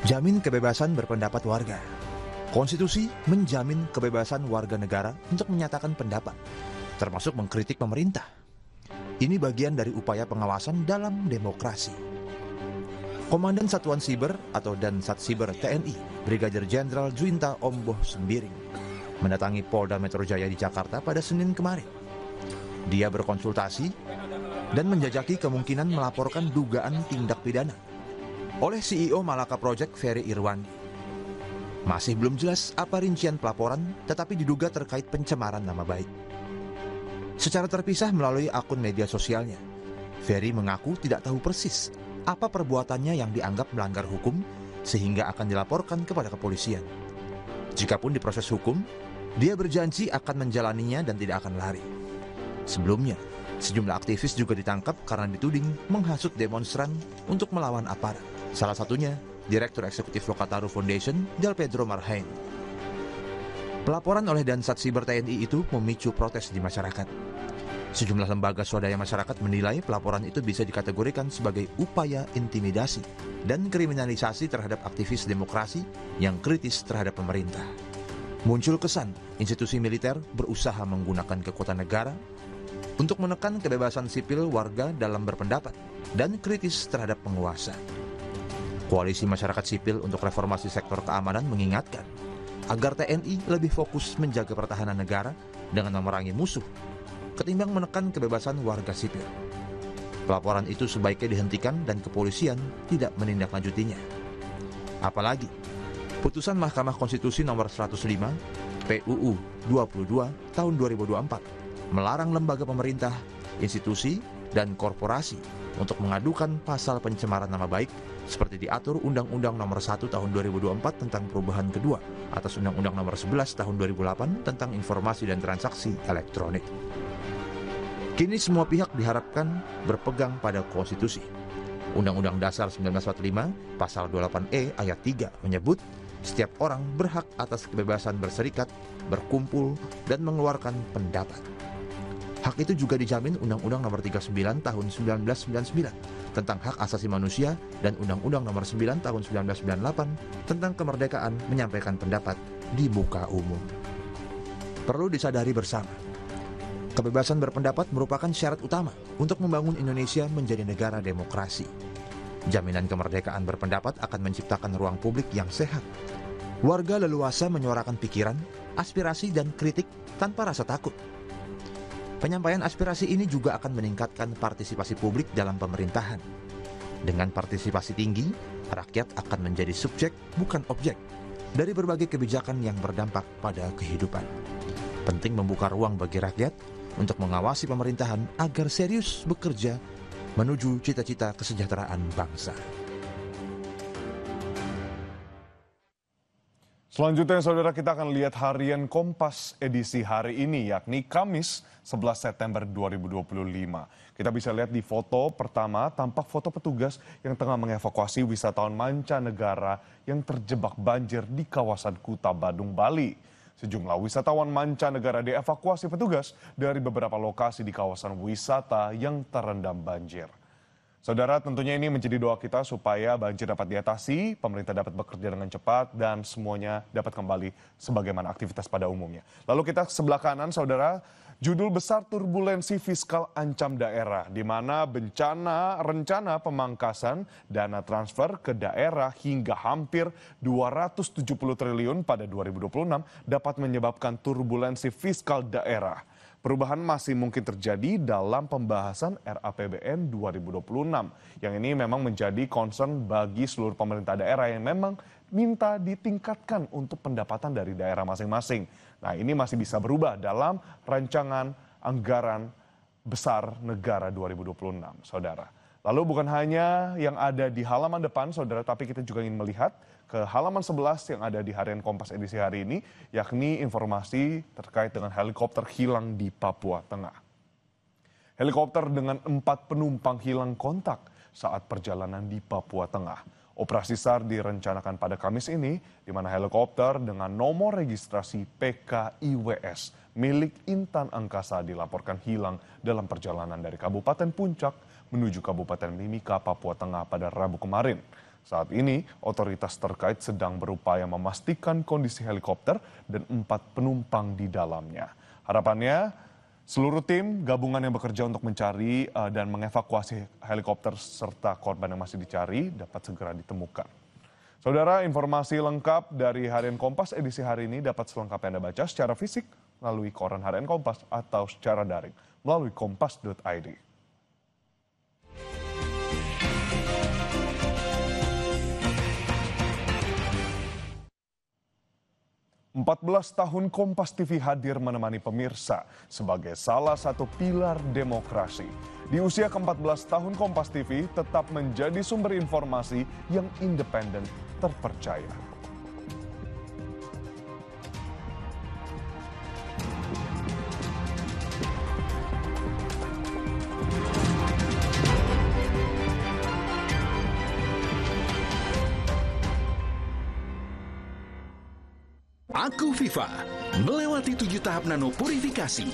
Jamin kebebasan berpendapat warga. Konstitusi menjamin kebebasan warga negara untuk menyatakan pendapat, termasuk mengkritik pemerintah. Ini bagian dari upaya pengawasan dalam demokrasi. Komandan Satuan Siber atau Dansat Siber TNI, Brigadir Jenderal Juwinta Omboh Sembiring, mendatangi Polda Metro Jaya di Jakarta pada Senin kemarin. Dia berkonsultasi dan menjajaki kemungkinan melaporkan dugaan tindak pidana oleh CEO Malaka Project Ferry Irwandi. Masih belum jelas apa rincian pelaporan, tetapi diduga terkait pencemaran nama baik. Secara terpisah melalui akun media sosialnya, Ferry mengaku tidak tahu persis apa perbuatannya yang dianggap melanggar hukum sehingga akan dilaporkan kepada kepolisian. Jikapun diproses hukum, dia berjanji akan menjalaninya dan tidak akan lari. Sebelumnya, sejumlah aktivis juga ditangkap karena dituding menghasut demonstran untuk melawan aparat. Salah satunya, Direktur Eksekutif Lokataru Foundation, Del Pedro Marhain. Pelaporan oleh Dansat Siber TNI itu memicu protes di masyarakat. Sejumlah lembaga swadaya masyarakat menilai pelaporan itu bisa dikategorikan sebagai upaya intimidasi dan kriminalisasi terhadap aktivis demokrasi yang kritis terhadap pemerintah. Muncul kesan institusi militer berusaha menggunakan kekuatan negara untuk menekan kebebasan sipil warga dalam berpendapat dan kritis terhadap penguasa. Koalisi Masyarakat Sipil untuk Reformasi Sektor Keamanan mengingatkan agar TNI lebih fokus menjaga pertahanan negara dengan memerangi musuh ketimbang menekan kebebasan warga sipil. Pelaporan itu sebaiknya dihentikan dan kepolisian tidak menindaklanjutinya. Apalagi, putusan Mahkamah Konstitusi nomor 105 PUU 22 tahun 2024 melarang lembaga pemerintah, institusi, dan korporasi untuk mengadukan pasal pencemaran nama baik seperti diatur Undang-Undang nomor 1 tahun 2024 tentang perubahan kedua atas Undang-Undang nomor 11 tahun 2008 tentang informasi dan transaksi elektronik. Kini semua pihak diharapkan berpegang pada konstitusi. Undang-Undang Dasar 1945 pasal 28E ayat 3 menyebut setiap orang berhak atas kebebasan berserikat, berkumpul, dan mengeluarkan pendapat. Hak itu juga dijamin Undang-Undang Nomor 39 Tahun 1999 tentang Hak Asasi Manusia dan Undang-Undang Nomor 9 Tahun 1998 tentang kemerdekaan menyampaikan pendapat di muka umum. Perlu disadari bersama, kebebasan berpendapat merupakan syarat utama untuk membangun Indonesia menjadi negara demokrasi. Jaminan kemerdekaan berpendapat akan menciptakan ruang publik yang sehat. Warga leluasa menyuarakan pikiran, aspirasi, dan kritik tanpa rasa takut. Penyampaian aspirasi ini juga akan meningkatkan partisipasi publik dalam pemerintahan. Dengan partisipasi tinggi, rakyat akan menjadi subjek bukan objek dari berbagai kebijakan yang berdampak pada kehidupan. Penting membuka ruang bagi rakyat untuk mengawasi pemerintahan agar serius bekerja menuju cita-cita kesejahteraan bangsa. Selanjutnya, saudara, kita akan lihat harian Kompas edisi hari ini, yakni Kamis 11 September 2025. Kita bisa lihat di foto pertama, tampak foto petugas yang tengah mengevakuasi wisatawan mancanegara yang terjebak banjir di kawasan Kuta Badung, Bali. Sejumlah wisatawan mancanegara dievakuasi petugas dari beberapa lokasi di kawasan wisata yang terendam banjir. Saudara, tentunya ini menjadi doa kita supaya banjir dapat diatasi, pemerintah dapat bekerja dengan cepat, dan semuanya dapat kembali sebagaimana aktivitas pada umumnya. Lalu kita sebelah kanan, saudara, judul besar turbulensi fiskal ancam daerah, di mana rencana pemangkasan dana transfer ke daerah hingga hampir 270 triliun pada 2026 dapat menyebabkan turbulensi fiskal daerah. Perubahan masih mungkin terjadi dalam pembahasan RAPBN 2026. Yang ini memang menjadi concern bagi seluruh pemerintah daerah yang memang minta ditingkatkan untuk pendapatan dari daerah masing-masing. Nah, ini masih bisa berubah dalam rancangan anggaran besar negara 2026, saudara. Lalu bukan hanya yang ada di halaman depan, saudara, tapi kita juga ingin melihat ke halaman 11 yang ada di harian Kompas edisi hari ini, yakni informasi terkait dengan helikopter hilang di Papua Tengah. Helikopter dengan 4 penumpang hilang kontak saat perjalanan di Papua Tengah. Operasi SAR direncanakan pada Kamis ini, di mana helikopter dengan nomor registrasi PKIWS milik Intan Angkasa dilaporkan hilang dalam perjalanan dari Kabupaten Puncak menuju Kabupaten Mimika, Papua Tengah pada Rabu kemarin. Saat ini, otoritas terkait sedang berupaya memastikan kondisi helikopter dan 4 penumpang di dalamnya. Harapannya, seluruh tim gabungan yang bekerja untuk mencari dan mengevakuasi helikopter serta korban yang masih dicari dapat segera ditemukan. Saudara, informasi lengkap dari Harian Kompas edisi hari ini dapat selengkapnya Anda baca secara fisik melalui koran Harian Kompas atau secara daring melalui kompas.id. 14 tahun Kompas TV hadir menemani pemirsa sebagai salah satu pilar demokrasi. Di usia ke-14 tahun Kompas TV tetap menjadi sumber informasi yang independen terpercaya. Aku FIFA melewati 7 tahap nano purifikasi